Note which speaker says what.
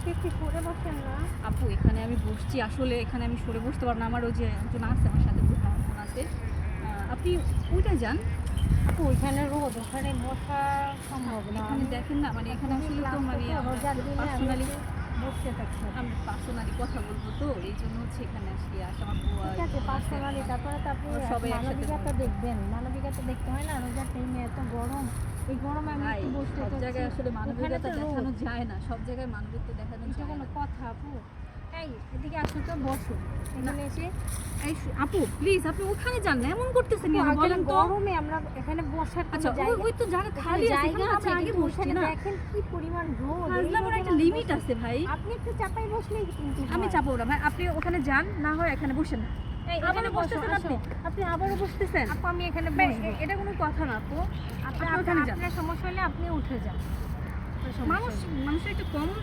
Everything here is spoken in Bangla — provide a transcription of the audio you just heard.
Speaker 1: আপনি একটু সরে বসেন না।
Speaker 2: আপু এখানে আমি বসছি, আসলে এখানে আমি সরে বসতে পারবো না, আমার ওই যে একজন আছে আমার সাথে, আমার বোন আছে। আপনি ওইটা যান।
Speaker 1: আপু ওইখানে রোদ, ওখানে বসা সম্ভব না।
Speaker 2: এখানে দেখেন না, মানে এখানে আসলে তো মানে
Speaker 1: রোজার দিনে
Speaker 2: পার্সোনালি
Speaker 1: বসতে থাকছি।
Speaker 2: আমি পার্সোনালি কথা বলবো, তো এই জন্য হচ্ছে এখানে আসলে আসা। আমার বুয়া
Speaker 1: ঠিক আছে, পার্সোনালি তারপরে তো আপনি
Speaker 2: সবাই
Speaker 1: মানবিকতা দেখবেন, মানবিকতা দেখতে হয় না। রোজার টাইমে এত গরম, এই গরমে আমি একটু বসতে
Speaker 2: সব জায়গায় আসলে মানবিকতা
Speaker 1: তো রোদ।
Speaker 2: দেখানো যায় না, সব জায়গায় মানবিকতা দেখানো
Speaker 1: এটা
Speaker 2: যায়
Speaker 1: কোনো
Speaker 2: না।
Speaker 1: কথা আপু? এই এদিকে আসো তো, বসো এখানে এসে।
Speaker 2: আপু প্লিজ আপনি ওখানে যান না, এমন করতেছেন কেন
Speaker 1: আপু,
Speaker 2: বলেন তো?
Speaker 1: গরমে আমরা এখানে বসার কোনো
Speaker 2: আচ্ছা
Speaker 1: জায়গা,
Speaker 2: ওই তো জায়গা খালি আছে,
Speaker 1: জায়গা
Speaker 2: এখানে
Speaker 1: আছে,
Speaker 2: আমরা আগে
Speaker 1: কিন্তু
Speaker 2: বসছি
Speaker 1: ওখানে
Speaker 2: না।
Speaker 1: দেখেন কি পরিমাণ রোদ। এই
Speaker 2: হাজলামের
Speaker 1: রোদে
Speaker 2: একটা
Speaker 1: না
Speaker 2: লিমিট
Speaker 1: বসে-
Speaker 2: আছে ভাই।
Speaker 1: আপনি একটু চাপাই বসলেই কিন্তু
Speaker 2: আমি
Speaker 1: হয়।
Speaker 2: চাপবো না ভাই, আপনি ওখানে যান, না হয় এখানে বসেন।
Speaker 1: এই এখানে
Speaker 2: আবারও
Speaker 1: বসো,
Speaker 2: বসতেছেন
Speaker 1: আসো।
Speaker 2: আপনি আবারও বসতেছেন।
Speaker 1: আপু আমি এখানে
Speaker 2: ভাই,
Speaker 1: বসবো।
Speaker 2: এটা কোনো কথা না আপু।
Speaker 1: আপনার
Speaker 2: ওখানে যান।
Speaker 1: আপনার সমস্যা হলে আপনি উঠে যান। কোনো সমস্যা
Speaker 2: মানুষ
Speaker 1: নেই।
Speaker 2: মানুষের একটা কমন